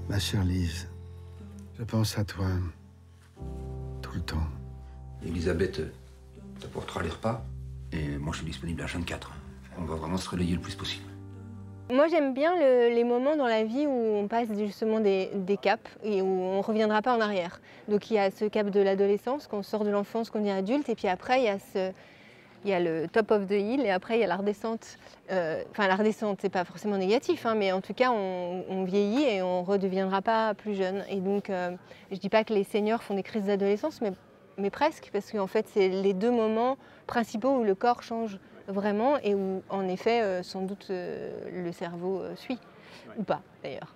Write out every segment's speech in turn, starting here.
Ma chère Lise, je pense à toi tout le temps. Elisabeth, t'apportera les repas et moi je suis disponible à 24. On va vraiment se relayer le plus possible. Moi, j'aime bien les moments dans la vie où on passe justement des caps et où on ne reviendra pas en arrière. Donc il y a ce cap de l'adolescence, quand on sort de l'enfance, qu'on est adulte, et puis après il y a le top of the hill et après il y a la redescente. Enfin la redescente, c'est pas forcément négatif, hein, mais en tout cas on vieillit et on ne redeviendra pas plus jeune. Et donc je dis pas que les seniors font des crises d'adolescence, mais presque, parce qu'en fait c'est les deux moments principaux où le corps change vraiment et où en effet sans doute le cerveau suit, ou pas d'ailleurs.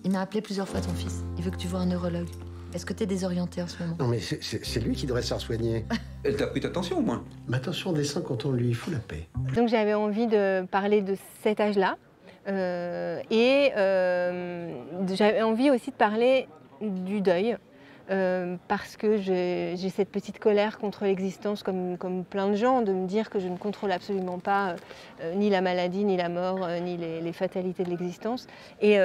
Il m'a appelé plusieurs fois ton fils, il veut que tu vois un neurologue. Est-ce que tu es désorientée en ce moment? Non mais c'est lui qui devrait se faire soigner. Elle t'a pris ta tension au moins? Ma tension descend quand on lui fout la paix. Donc j'avais envie de parler de cet âge-là j'avais envie aussi de parler du deuil. Parce que j'ai cette petite colère contre l'existence comme plein de gens, de me dire que je ne contrôle absolument pas ni la maladie, ni la mort, ni les fatalités de l'existence. Et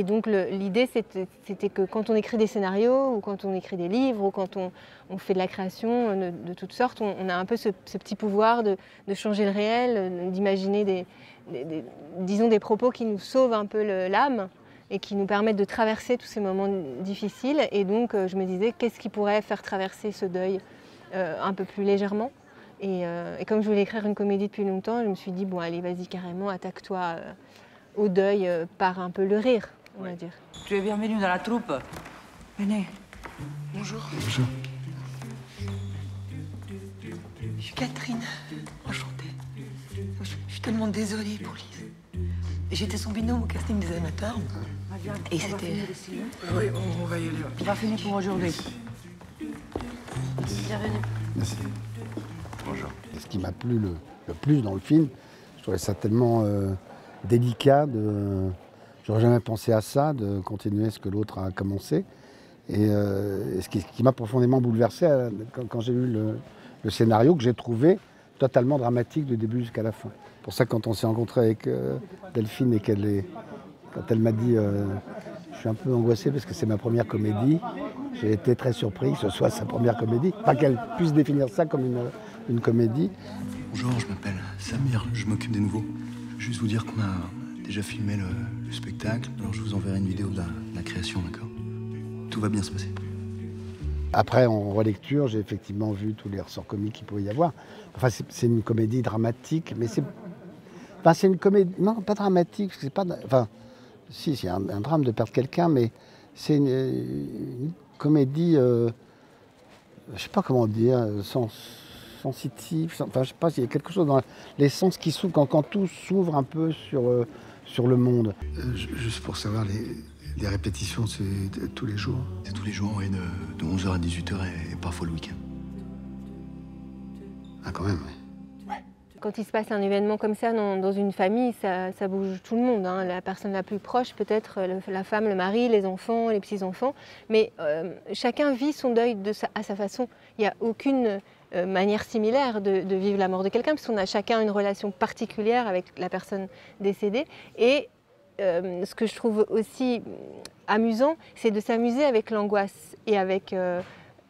donc l'idée c'était que quand on écrit des scénarios, ou quand on écrit des livres, ou quand on fait de la création de toutes sortes, on a un peu ce petit pouvoir de changer le réel, d'imaginer disons des propos qui nous sauvent un peu l'âme, et qui nous permettent de traverser tous ces moments difficiles. Et donc je me disais, qu'est-ce qui pourrait faire traverser ce deuil un peu plus légèrement. Et comme je voulais écrire une comédie depuis longtemps, je me suis dit, bon allez, vas-y carrément, attaque-toi au deuil par un peu le rire, on va dire. Tu es bienvenue dans la troupe. Venez. Bonjour. Bonjour. Je suis Catherine. Enchantée. Je suis tellement désolée pour Lise. J'étais son binôme au casting des amateurs. Et c'était... Oui, on va y aller. On va finir pour aujourd'hui. Bienvenue. Merci. Bonjour. Ce qui m'a plu le plus dans le film, je trouvais ça tellement délicat. J'aurais jamais pensé à ça, de continuer ce que l'autre a commencé. Et ce qui m'a profondément bouleversé quand j'ai lu le scénario, que j'ai trouvé totalement dramatique du début jusqu'à la fin. C'est pour ça que quand on s'est rencontré avec Delphine et quand elle m'a dit je suis un peu angoissé parce que c'est ma première comédie, j'ai été très surpris que ce soit sa première comédie. Pas qu'elle puisse définir ça comme une comédie. Bonjour, je m'appelle Samir, je m'occupe des nouveaux. Juste vous dire qu'on a déjà filmé le spectacle, alors je vous enverrai une vidéo de la création, d'accord? Tout va bien se passer. Après, en relecture, j'ai effectivement vu tous les ressorts comiques qu'il pouvait y avoir. Enfin, c'est une comédie dramatique, mais c'est... Enfin, c'est une comédie... Non, pas dramatique, parce que c'est pas... Enfin, si, c'est un drame de perdre quelqu'un, mais c'est une comédie... je sais pas comment dire, sensitive. Enfin, je sais pas, il y a quelque chose dans les sens qui s'ouvrent, quand tout s'ouvre un peu sur le monde. Juste pour savoir, les répétitions, c'est tous les jours? C'est tous les jours, oui, de 11h à 18h et parfois le week-end. Ah, quand même, oui. Quand il se passe un événement comme ça dans une famille, ça bouge tout le monde, hein. La personne la plus proche, peut-être la femme, le mari, les enfants, les petits-enfants. Mais chacun vit son deuil à sa façon. Il n'y a aucune manière similaire de vivre la mort de quelqu'un, parce qu'on a chacun une relation particulière avec la personne décédée. Et ce que je trouve aussi amusant, c'est de s'amuser avec l'angoisse et avec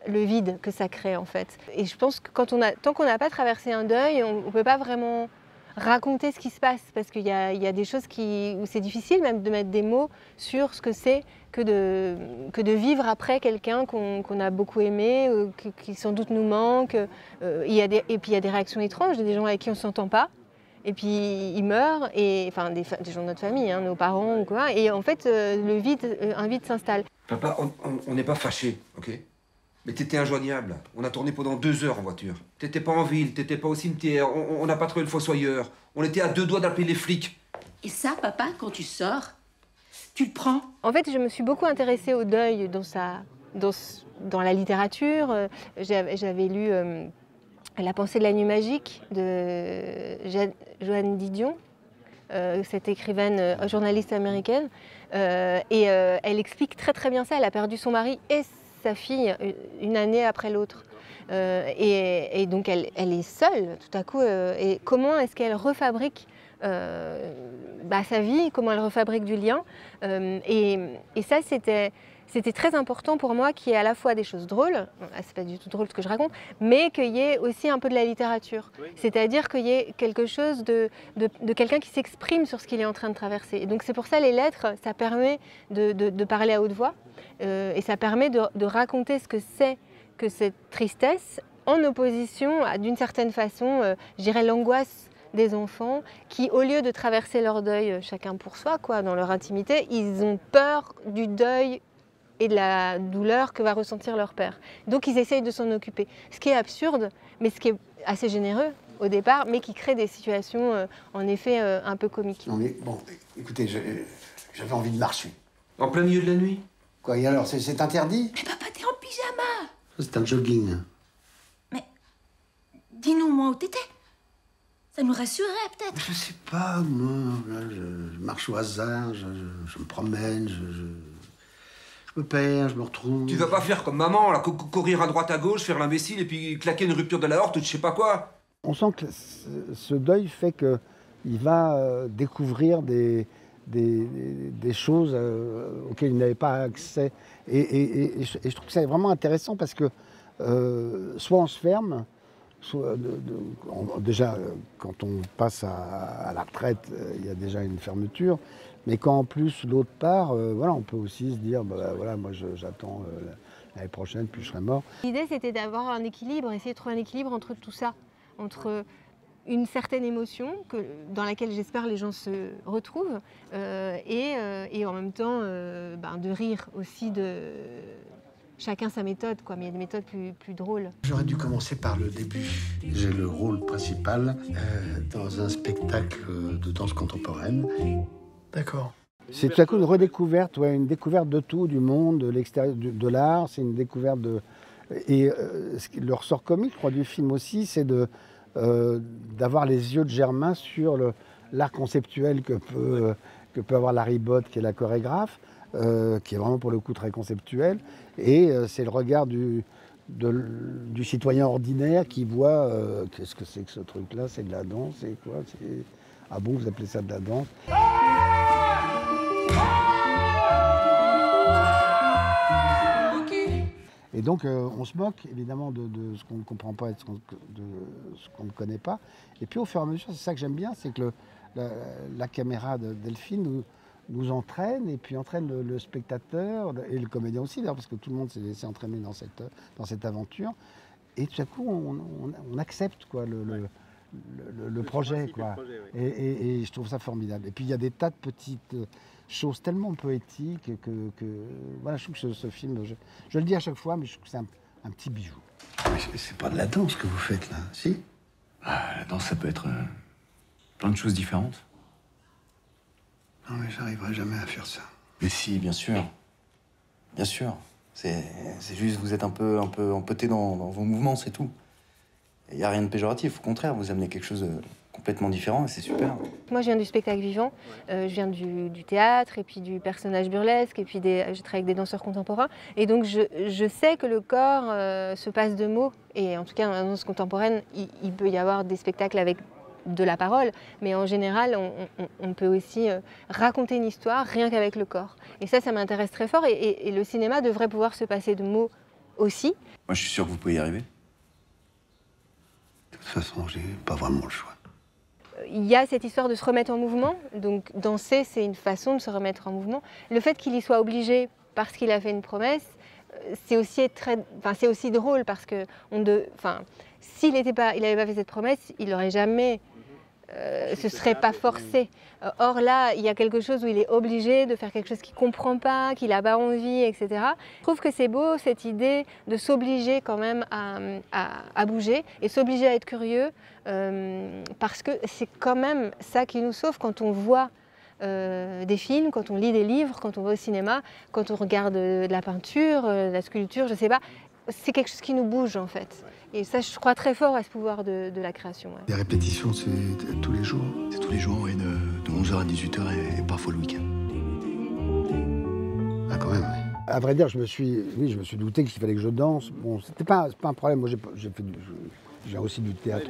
le vide que ça crée en fait. Et je pense que tant qu'on n'a pas traversé un deuil, on ne peut pas vraiment raconter ce qui se passe, parce qu'il y a des choses où c'est difficile même de mettre des mots sur ce que c'est que de vivre après quelqu'un qu'on a beaucoup aimé, qui sans doute nous manque. Et puis il y a des réactions étranges, des gens avec qui on ne s'entend pas. Et puis ils meurent, enfin des gens de notre famille, hein, nos parents ou quoi. Et en fait, un vide s'installe. Papa, on n'est pas fâchés, ok? Mais t'étais injoignable. On a tourné pendant 2 heures en voiture. T'étais pas en ville, t'étais pas au cimetière, on n'a pas trouvé le fossoyeur. On était à 2 doigts d'appeler les flics. Et ça, papa, quand tu sors, tu le prends? En fait, je me suis beaucoup intéressée au deuil dans la littérature. J'avais lu La pensée de la nuit magique de Joan Didion, cette écrivaine journaliste américaine. Et elle explique très très bien ça. Elle a perdu son mari et sa fille une année après l'autre. Et donc elle est seule tout à coup. Et comment est-ce qu'elle refabrique sa vie, comment elle refabrique du lien. Et ça, c'était très important pour moi qu'il y ait à la fois des choses drôles, c'est pas du tout drôle ce que je raconte, mais qu'il y ait aussi un peu de la littérature. Oui. C'est-à-dire qu'il y ait quelque chose de quelqu'un qui s'exprime sur ce qu'il est en train de traverser. Et donc c'est pour ça les lettres, ça permet de parler à haute voix et ça permet de raconter ce que c'est que cette tristesse en opposition à, d'une certaine façon, je dirais l'angoisse des enfants qui, au lieu de traverser leur deuil chacun pour soi, quoi, dans leur intimité, ils ont peur du deuil et de la douleur que va ressentir leur père. Donc ils essayent de s'en occuper. Ce qui est absurde, mais ce qui est assez généreux au départ, mais qui crée des situations en effet un peu comiques. Non mais bon, écoutez, j'avais envie de marcher. En plein milieu de la nuit? Quoi, et alors, c'est interdit? Mais papa, t'es en pyjama. C'est un jogging. Mais dis-nous au moins où t'étais. Ça nous rassurerait peut-être. Je sais pas, moi, là, je marche au hasard, je me promène, je me perds, je me retrouve. Tu vas pas faire comme maman, là, courir à droite à gauche, faire l'imbécile et puis claquer une rupture de la horte ou je sais pas quoi. On sent que ce deuil fait qu'il va découvrir des choses auxquelles il n'avait pas accès. Et je trouve que c'est vraiment intéressant parce que soit on se ferme, soit déjà quand on passe à la retraite, il y a déjà une fermeture. Mais quand en plus l'autre part, voilà, on peut aussi se dire, voilà, moi j'attends l'année prochaine, puis je serai mort. L'idée c'était d'avoir un équilibre, essayer de trouver un équilibre entre tout ça, entre une certaine émotion dans laquelle j'espère les gens se retrouvent et en même temps de rire aussi de chacun sa méthode, quoi, mais il y a des méthodes plus drôles. J'aurais dû commencer par le début. J'ai le rôle principal dans un spectacle de danse contemporaine. D'accord. C'est tout à coup une redécouverte, ouais, une découverte de tout, du monde, de l'extérieur, de l'art. C'est une découverte de... Et le ressort comique, je crois, du film aussi, c'est d'avoir les yeux de Germain sur l'art conceptuel que peut avoir Larry Bott, qui est la chorégraphe, qui est vraiment pour le coup très conceptuel. Et c'est le regard du citoyen ordinaire qui voit qu'est-ce que c'est que ce truc-là, c'est de la danse, c'est quoi? Ah bon, vous appelez ça de la danse? Et donc, on se moque évidemment de ce qu'on ne comprend pas et de ce qu'on ne connaît pas. Et puis, au fur et à mesure, c'est ça que j'aime bien, c'est que la caméra de Delphine nous entraîne et puis entraîne le spectateur et le comédien aussi, d'ailleurs, parce que tout le monde s'est laissé entraîner dans cette aventure. Et tout à coup, on accepte quoi, le projet. Quoi. Projet, oui. Et je trouve ça formidable. Et puis, il y a des tas de petites choses tellement poétiques que voilà, je trouve que ce film, je le dis à chaque fois, mais je trouve que c'est un petit bijou. Mais c'est pas de la danse que vous faites là, si? La danse, ça peut être plein de choses différentes. Non, mais j'arriverai jamais à faire ça. Mais si, bien sûr. Bien sûr. C'est juste, vous êtes un peu empoté dans vos mouvements, c'est tout. Il n'y a rien de péjoratif, au contraire, vous amenez quelque chose de complètement différent et c'est super. Moi, je viens du spectacle vivant, je viens du théâtre et puis du personnage burlesque et puis je travaille avec des danseurs contemporains. Et donc, je sais que le corps se passe de mots. Et en tout cas, dans la danse contemporaine, il peut y avoir des spectacles avec de la parole, mais en général, on peut aussi raconter une histoire rien qu'avec le corps. Et ça m'intéresse très fort et le cinéma devrait pouvoir se passer de mots aussi. Moi, je suis sûr que vous pouvez y arriver. De toute façon, j'ai pas vraiment le choix. Il y a cette histoire de se remettre en mouvement, donc danser, c'est une façon de se remettre en mouvement. Le fait qu'il y soit obligé parce qu'il a fait une promesse, c'est aussi drôle parce que s'il n'avait pas fait cette promesse, il n'aurait jamais... ce serait pas forcé. Or là, il y a quelque chose où il est obligé de faire quelque chose qu'il ne comprend pas, qu'il n'a pas envie, etc. Je trouve que c'est beau cette idée de s'obliger quand même à bouger et s'obliger à être curieux parce que c'est quand même ça qui nous sauve quand on voit des films, quand on lit des livres, quand on va au cinéma, quand on regarde de la peinture, de la sculpture, je ne sais pas. C'est quelque chose qui nous bouge en fait. Et ça, je crois très fort à ce pouvoir de la création. Ouais. Les répétitions, c'est tous les jours? C'est tous les jours, oui, de 11h à 18h et parfois le week-end. Ah, quand même, oui. À vrai dire, je me suis douté qu'il fallait que je danse. Bon, c'était pas un problème. Moi, j'ai aussi du théâtre,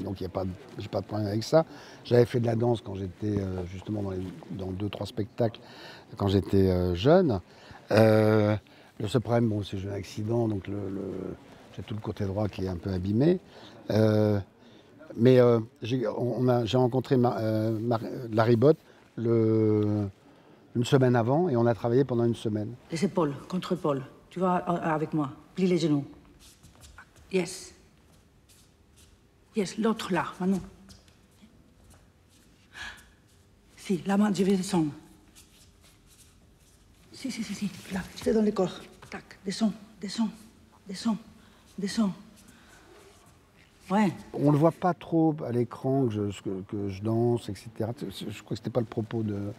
donc j'ai pas de problème avec ça. J'avais fait de la danse quand j'étais justement dans 2-3 spectacles quand j'étais jeune. Le seul problème, bon, c'est que j'ai un accident, donc j'ai tout le côté droit qui est un peu abîmé. Mais j'ai rencontré Larry Bott une semaine avant et on a travaillé pendant une semaine. Les épaules, contre épaules. Tu vas avec moi. Plie les genoux. Yes. Yes, l'autre là, maintenant. Si, la main, je vais descendre. Si, là, je te donne le corps. Tac, descends. Ouais. On le voit pas trop à l'écran que je danse, etc. Je crois que c'était pas le propos de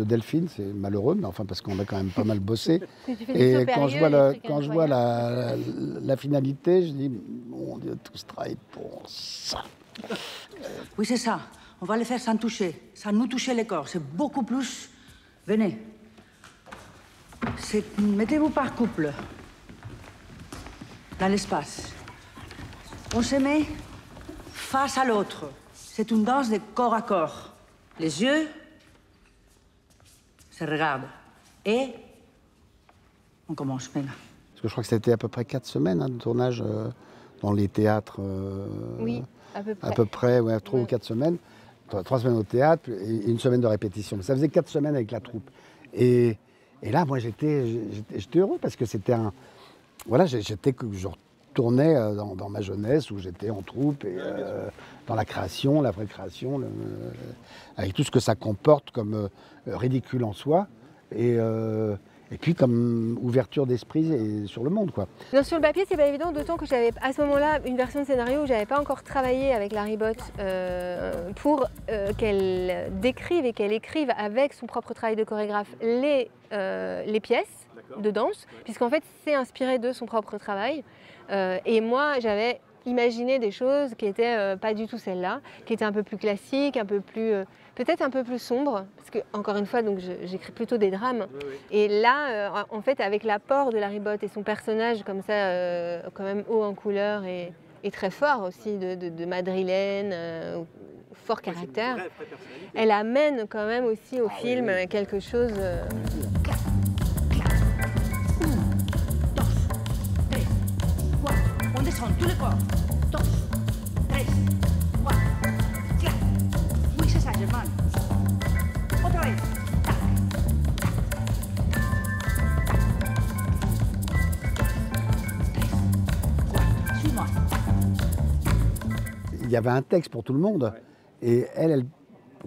Delphine, c'est malheureux, mais enfin parce qu'on a quand même pas mal bossé. Et quand je vois la finalité, je dis, mon Dieu, tout ce travail pour ça. Oui, c'est ça. On va le faire sans toucher, sans nous toucher le corps. C'est beaucoup plus... Venez. Mettez-vous par couple, dans l'espace. On se met face à l'autre. C'est une danse de corps à corps. Les yeux se regardent. Et on commence maintenant. Parce que je crois que c'était à peu près 4 semaines de tournage dans les théâtres. Oui, à peu près. À peu près, ouais, 3 ou 4 semaines. 3 semaines au théâtre et une semaine de répétition. Ça faisait 4 semaines avec la troupe. Et là, moi, j'étais heureux parce que c'était un... Voilà, je retournais dans ma jeunesse où j'étais en troupe et dans la création, la vraie création, avec tout ce que ça comporte comme ridicule en soi et puis comme ouverture d'esprit sur le monde, quoi. Non, sur le papier, c'est pas évident, d'autant que j'avais à ce moment-là une version de scénario où j'avais pas encore travaillé avec Larry Bott pour qu'elle décrive et qu'elle écrive avec son propre travail de chorégraphe les pièces de danse, puisqu'en fait c'est inspiré de son propre travail. Et moi, j'avais imaginé des choses qui n'étaient pas du tout celles-là, qui étaient un peu plus classiques, un peu plus, peut-être un peu plus sombres, parce que encore une fois, donc j'écris plutôt des drames. Oui, oui. Et là, en fait, avec l'apport de Larry Bott et son personnage comme ça, quand même haut en couleur et très fort aussi de madrilène, fort caractère, elle amène quand même aussi au film quelque chose. On descend tout le corps. 2, 3, 4. Oui, c'est ça, Germaine. Otra vez. Tac. Suis-moi. Il y avait un texte pour tout le monde. Et elle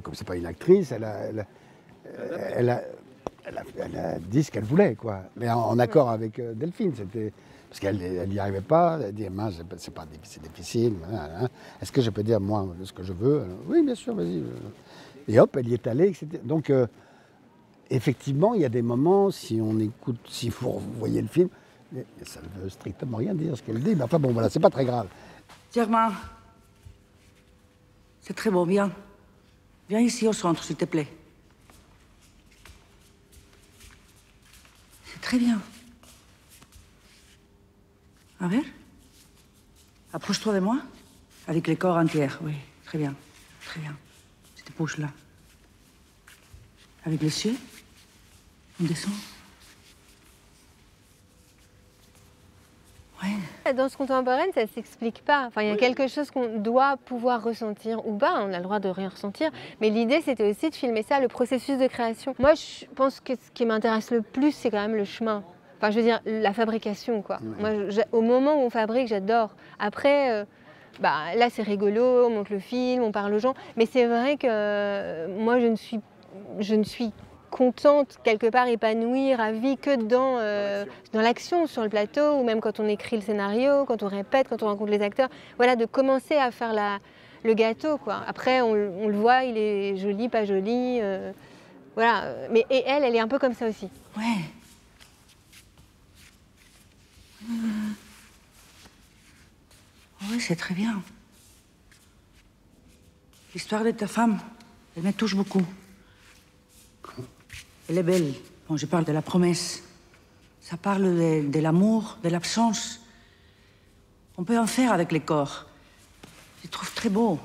comme c'est pas une actrice, elle a dit ce qu'elle voulait, quoi. Mais en accord avec Delphine, c'était... Parce qu'elle n'y arrivait pas, elle dit, c'est difficile, est-ce que je peux dire, moi, ce que je veux? Oui, bien sûr, vas-y. Et hop, elle y est allée, etc. Donc, effectivement, il y a des moments, si vous voyez le film, ça ne veut strictement rien dire ce qu'elle dit, mais enfin bon, voilà, c'est pas très grave. Germain, c'est très beau, viens. Viens ici au centre, s'il te plaît. C'est très bien. A ver. Approche-toi de moi. Avec le corps entier, oui. Très bien. Très bien. Je te pousse là. Avec les yeux. On descend. Ouais. La danse contemporaine, ça ne s'explique pas. Enfin, il y a quelque chose qu'on doit pouvoir ressentir ou pas. On a le droit de rien ressentir. Mais l'idée, c'était aussi de filmer ça, le processus de création. Moi, je pense que ce qui m'intéresse le plus, c'est quand même le chemin. Enfin, je veux dire, la fabrication, quoi. Moi, au moment où on fabrique, j'adore. Après, là, c'est rigolo, on monte le film, on parle aux gens. Mais c'est vrai que moi, je ne suis contente, quelque part épanouie, ravie, que dans l'action sur le plateau, ou même quand on écrit le scénario, quand on répète, quand on rencontre les acteurs. Voilà, de commencer à faire le gâteau, quoi. Après, on le voit, il est joli, pas joli. Voilà. Mais et elle est un peu comme ça aussi. Ouais. Oui, c'est très bien. L'histoire de ta femme, elle me touche beaucoup. Elle est belle. Bon, je parle de la promesse. Ça parle de l'amour, de l'absence. On peut en faire avec les corps. Je trouve très beau.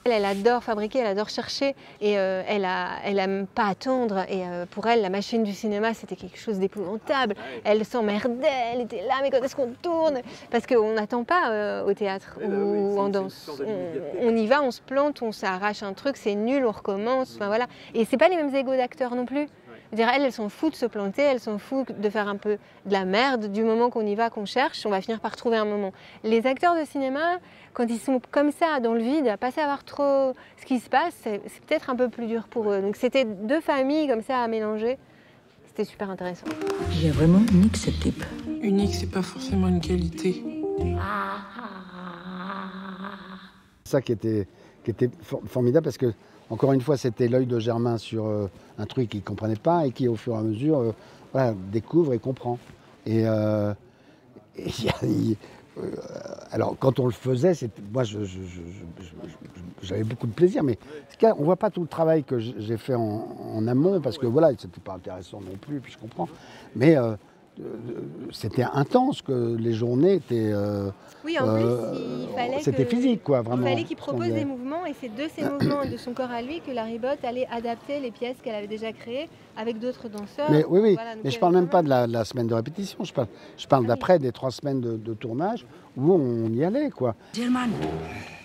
Elle adore fabriquer, elle adore chercher et elle aime pas attendre. Et pour elle, la machine du cinéma, c'était quelque chose d'épouvantable. Elle s'emmerdait, elle était là, mais quand est-ce qu'on tourne? Parce qu'on n'attend pas au théâtre ou en danse. On y va, on se plante, on s'arrache un truc, c'est nul, on recommence. Enfin, voilà. Et c'est pas les mêmes égos d'acteurs non plus. Elle s'en fout de se planter, elle s'en fout de faire un peu de la merde. Du moment qu'on y va, qu'on cherche, on va finir par trouver un moment. Les acteurs de cinéma, quand ils sont comme ça, dans le vide, à pas savoir trop ce qui se passe, c'est peut-être un peu plus dur pour eux. Donc c'était deux familles comme ça à mélanger. C'était super intéressant. Il est vraiment unique, ce type. Unique, c'est pas forcément une qualité. Ça qui était formidable parce que, encore une fois, c'était l'œil de Germain sur un truc qu'il ne comprenait pas et qui, au fur et à mesure, voilà, découvre et comprend. Alors, quand on le faisait, moi, j'avais beaucoup de plaisir, mais on ne voit pas tout le travail que j'ai fait en amont, parce que voilà, c'était pas intéressant non plus, puis je comprends. Mais c'était intense, que les journées étaient... oui, en plus, il fallait c'était physique, quoi, vraiment. Il fallait qu'il propose des mouvements, et c'est de ces mouvements de son corps à lui que Larry Bott allait adapter les pièces qu'elle avait déjà créées avec d'autres danseurs. Mais, oui, voilà, mais je ne parle même pas de la semaine de répétition, je parle d'après, des 3 semaines de tournage, où on y allait, quoi. Germain,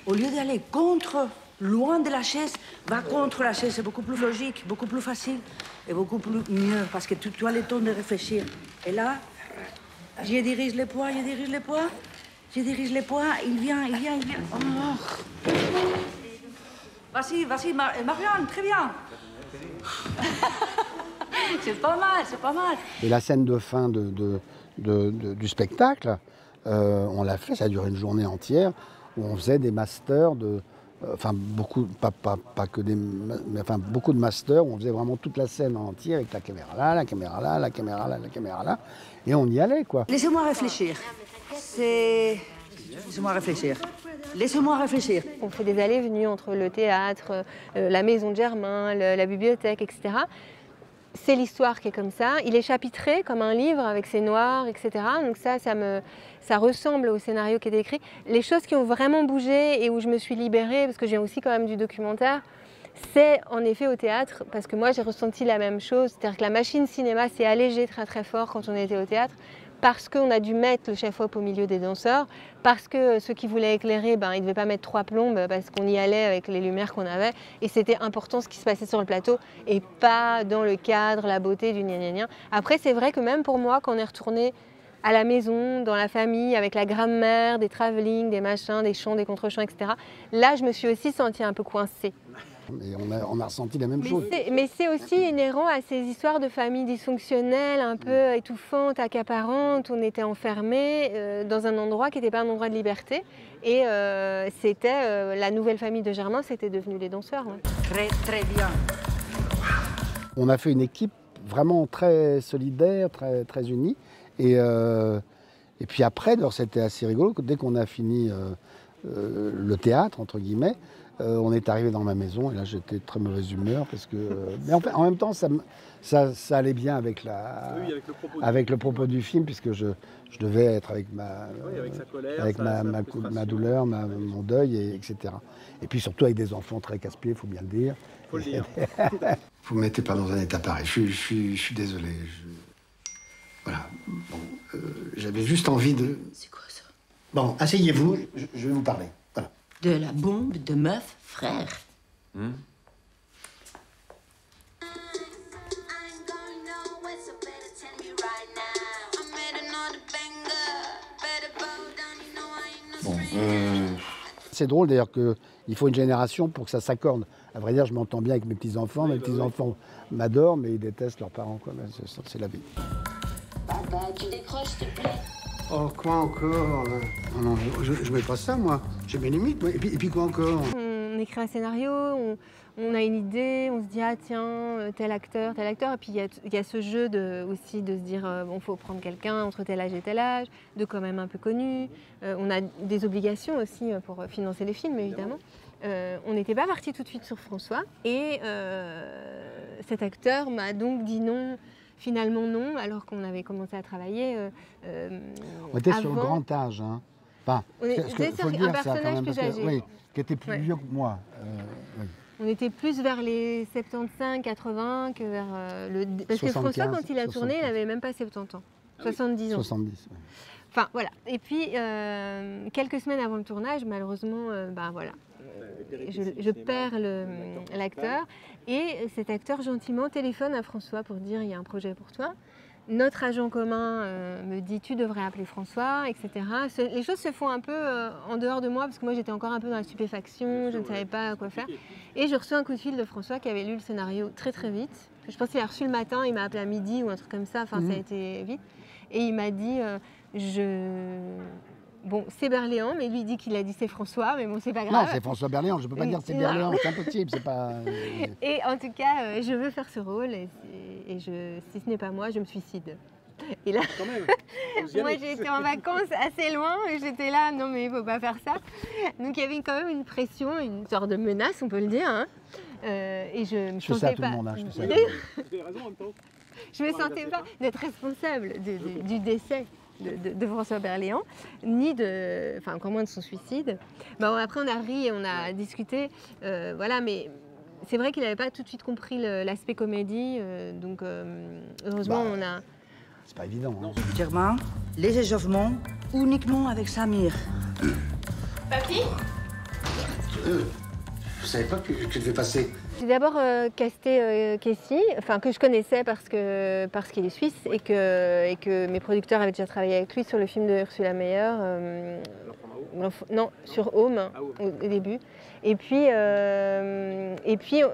au lieu d'aller contre, loin de la chaise, va contre la chaise. C'est beaucoup plus logique, beaucoup plus facile et beaucoup plus mieux, parce que tu as le temps de réfléchir. Et là, je dirige les poids, je dirige les poids, je dirige les poids, il vient. Oh. Vas-y, Marianne, très bien. C'est pas mal. Et la scène de fin du spectacle, on l'a fait, ça a duré une journée entière, où on faisait des masters enfin beaucoup, pas que des, mais enfin beaucoup de masters, où on faisait vraiment toute la scène en entier avec la caméra là, la caméra là, la caméra là, la caméra là, et on y allait, quoi. Laissez-moi réfléchir. Laissez-moi réfléchir. On fait des allées-venues entre le théâtre, la maison de Germain, la bibliothèque, etc. C'est l'histoire qui est comme ça. Il est chapitré comme un livre avec ses noirs, etc. Donc ça ressemble au scénario qui est écrit. Les choses qui ont vraiment bougé et où je me suis libérée, parce que je viens aussi quand même du documentaire, c'est en effet au théâtre, parce que moi j'ai ressenti la même chose. C'est-à-dire que la machine cinéma s'est allégée très très fort quand on était au théâtre, parce qu'on a dû mettre le chef-op au milieu des danseurs, parce que ceux qui voulaient éclairer, ils ne devaient pas mettre 3 plombes, parce qu'on y allait avec les lumières qu'on avait, et c'était important ce qui se passait sur le plateau, et pas dans le cadre, la beauté du gna-gna-gna. Après, c'est vrai que même pour moi, quand on est retourné à la maison, dans la famille, avec la grammaire, des travelling, des machins, des chants, des contre-chants, etc., là, je me suis aussi sentie un peu coincée. Et on a ressenti la même chose. Mais c'est aussi inhérent à ces histoires de familles dysfonctionnelles, un peu étouffantes, accaparantes. On était enfermés dans un endroit qui n'était pas un endroit de liberté. Et c'était la nouvelle famille de Germain, c'était devenu les danseurs. Ouais. Très, très bien. On a fait une équipe vraiment très solidaire, très, très unie. Et puis après, c'était assez rigolo. Dès qu'on a fini le théâtre, entre guillemets, on est arrivé dans ma maison et là j'étais de très mauvaise humeur parce que mais en même temps ça allait bien avec le propos du film, puisque je devais être avec ma douleur, mon deuil, etc. Et puis surtout avec des enfants très casse-pieds, il faut bien le dire. Faut le dire. Vous ne me mettez pas dans un état pareil, je suis désolé. Voilà, bon, j'avais juste envie de... C'est quoi ça? Bon, asseyez-vous, je vais vous parler. Voilà. De la bombe de meuf, frère. Bon, C'est drôle d'ailleurs qu'il faut une génération pour que ça s'accorde. À vrai dire, je m'entends bien avec mes petits-enfants. Mes petits-enfants m'adorent, mais ils détestent leurs parents, quoi. C'est la vie. Papa, tu décroches, s'il te plaît. Oh, quoi encore? Non, je mets pas ça, moi. J'ai mes limites, moi. Et puis quoi encore? On écrit un scénario, on a une idée, on se dit ah tiens, tel acteur. Et puis il y a ce jeu aussi de se dire bon, faut prendre quelqu'un entre tel âge et tel âge, de quand même un peu connu. On a des obligations aussi pour financer les films, évidemment. On n'était pas parti tout de suite sur François, et cet acteur m'a donc dit non. Finalement non, alors qu'on avait commencé à travailler on était avant. sur le grand âge, hein. Enfin, On est- ce que c'est faut le un dire, ça, personnage quand même, plus parce que, âgé. oui, qui était plus Ouais. vieux que moi. Oui. On était plus vers les 75, 80 que vers le. Parce que 75, François, quand il a tourné, il 75. n'avait même pas 70 ans. 70 ans. 70. Ouais. Enfin voilà. Et puis quelques semaines avant le tournage, malheureusement, voilà, je perds l'acteur. Et cet acteur gentiment téléphone à François pour dire il y a un projet pour toi. Notre agent commun me dit tu devrais appeler François, etc. Les choses se font un peu en dehors de moi parce que moi j'étais encore un peu dans la stupéfaction, je ne savais pas quoi faire. Et je reçois un coup de fil de François qui avait lu le scénario très très vite. Je pense qu'il a reçu le matin, il m'a appelé à midi ou un truc comme ça, enfin ça a été vite. Et il m'a dit bon, c'est Berléand, mais lui dit qu'il a dit c'est François, mais bon, c'est pas grave. Non, c'est François Berléand, je ne peux pas dire c'est Berléand, c'est impossible, c'est pas... Et en tout cas, je veux faire ce rôle, et si ce n'est pas moi, je me suicide. Et là, moi j'ai été en vacances assez loin, et j'étais là, non mais il ne faut pas faire ça. Donc il y avait quand même une pression, une sorte de menace, on peut le dire. Hein. Et je me sentais pas... Je me sentais pas d'être responsable du décès de François Berléand, ni de, enfin encore moins de son suicide. Bon, après on a ri et on a discuté, voilà, mais c'est vrai qu'il n'avait pas tout de suite compris l'aspect comédie, donc heureusement on a... C'est pas évident. Hein. Germain, les échauffements uniquement avec Samir. Papy? Je savais pas que tu devais passer. J'ai d'abord casté Casey, enfin que je connaissais parce qu'il est suisse et que mes producteurs avaient déjà travaillé avec lui sur le film de Ursula Meyer, non, sur Home au début. Et puis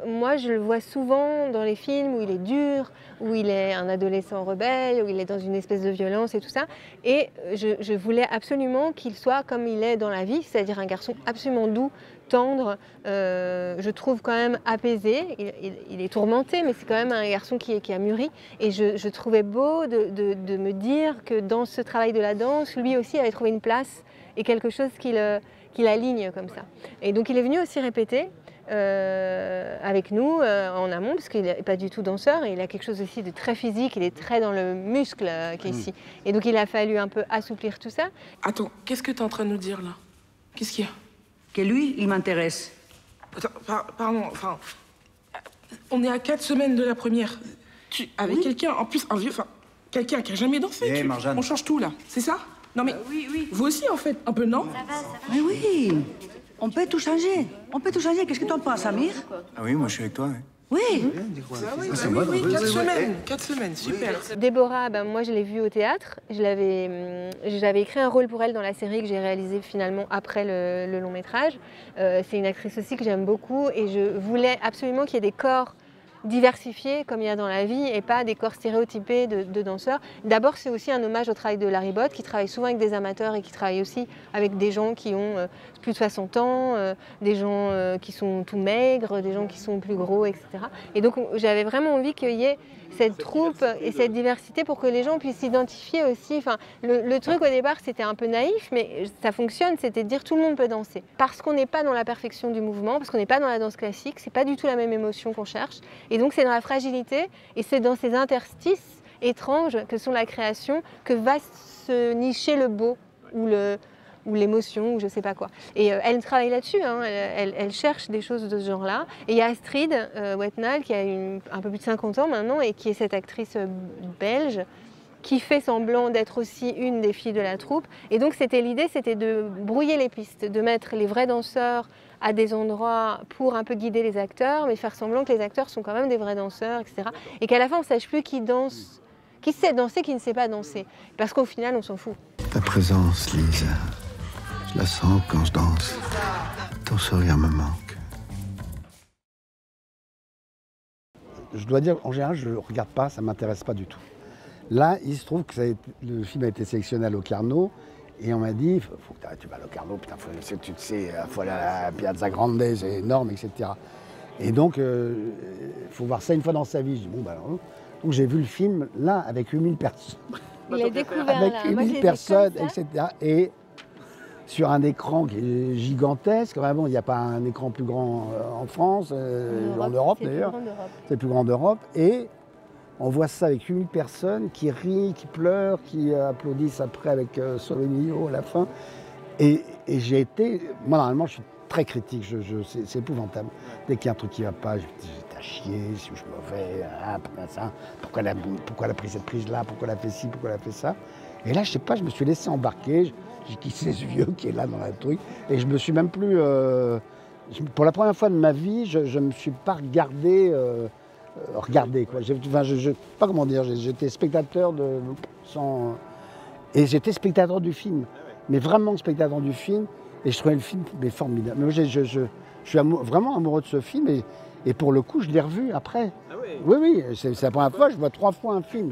moi je le vois souvent dans les films où il est dur, où il est un adolescent rebelle, où il est dans une espèce de violence et tout ça. Et je voulais absolument qu'il soit comme il est dans la vie, c'est-à-dire un garçon absolument doux, tendre, je trouve quand même apaisé. Il est tourmenté, mais c'est quand même un garçon qui a mûri. Et je trouvais beau de me dire que dans ce travail de la danse, lui aussi avait trouvé une place et quelque chose qu'il aligne comme ça. Et donc il est venu aussi répéter avec nous en amont, parce qu'il n'est pas du tout danseur, et il a quelque chose aussi de très physique, il est très dans le muscle qui est ici. Et donc il a fallu un peu assouplir tout ça. Attends, qu'est-ce que tu es en train de nous dire là? Qu'est-ce qu'il y a? Que lui, il m'intéresse. Attends, pardon, enfin... On est à 4 semaines de la première. Avec quelqu'un, en plus un vieux, enfin... Quelqu'un qui a jamais dansé. On change tout là, c'est ça? Non mais... oui. Vous aussi en fait, un peu, non? Ça va. Mais oui, on peut tout changer. On peut tout changer. Qu'est-ce que tu en penses, Samir? Ah oui, moi je suis avec toi. Oui. Oui, 4 semaines, super. Déborah, moi je l'ai vue au théâtre. J'avais écrit un rôle pour elle dans la série que j'ai réalisée finalement après le long métrage. C'est une actrice aussi que j'aime beaucoup et je voulais absolument qu'il y ait des corps diversifiés comme il y a dans la vie et pas des corps stéréotypés de danseurs. D'abord, c'est aussi un hommage au travail de Larry Bott qui travaille souvent avec des amateurs et qui travaille aussi avec des gens qui ont plus de 60 ans, des gens qui sont tout maigres, des gens qui sont plus gros, etc. Et donc j'avais vraiment envie qu'il y ait cette troupe et cette diversité pour que les gens puissent s'identifier aussi. Enfin, le truc au départ c'était un peu naïf, mais ça fonctionne, c'était de dire tout le monde peut danser. Parce qu'on n'est pas dans la perfection du mouvement, parce qu'on n'est pas dans la danse classique, c'est pas du tout la même émotion qu'on cherche. Et donc c'est dans la fragilité et c'est dans ces interstices étranges que sont la création que va se nicher le beau ou l'émotion, ou je sais pas quoi. Et elle travaille là-dessus, hein. Elle cherche des choses de ce genre-là. Et il y a Astrid Wetnal, qui a un peu plus de 50 ans maintenant, et qui est cette actrice belge, qui fait semblant d'être aussi une des filles de la troupe. Et donc l'idée, c'était de brouiller les pistes, de mettre les vrais danseurs à des endroits pour un peu guider les acteurs, mais faire semblant que les acteurs sont quand même des vrais danseurs, etc. Et qu'à la fin, on ne sache plus qui danse, qui sait danser, qui ne sait pas danser. Parce qu'au final, on s'en fout. Ta présence, Lise, je la sens quand je danse. Ton sourire me manque. Je dois dire, en général, je ne regarde pas, ça ne m'intéresse pas du tout. Là, il se trouve que le film a été sélectionné à Locarno et on m'a dit, il faut que tu vas à Locarno, putain, tu sais, il faut aller à la Piazza Grande, c'est énorme, etc. Et donc, il faut voir ça une fois dans sa vie. Je dis, bon, bah alors, donc j'ai vu le film là avec 8000 personnes. Il a découvert avec là. 8000 personnes, etc. Et sur un écran qui est gigantesque. Vraiment, il n'y a pas un écran plus grand en France, en Europe d'ailleurs. C'est le plus grand d'Europe. Et on voit ça avec 8000 personnes qui rient, qui pleurent, qui applaudissent après avec Solenio à la fin. Et j'ai été... Moi, normalement, je suis très critique, c'est épouvantable. Dès qu'il y a un truc qui ne va pas, j'étais à chier, si je suis mauvais, pourquoi elle a pris cette prise-là, pourquoi elle a fait ci, pourquoi elle a fait ça. Et là, je sais pas, je me suis laissé embarquer, j'ai quitté ce vieux qui est là dans le truc, et je me suis même plus... pour la première fois de ma vie, je ne me suis pas regardé, quoi. Je sais pas comment dire, j'étais spectateur et j'étais spectateur du film, mais vraiment spectateur du film, et je trouvais le film formidable. Mais je suis vraiment amoureux de ce film, et pour le coup, je l'ai revu après. Ah oui. Oui, c'est la première fois, je vois 3 fois un film.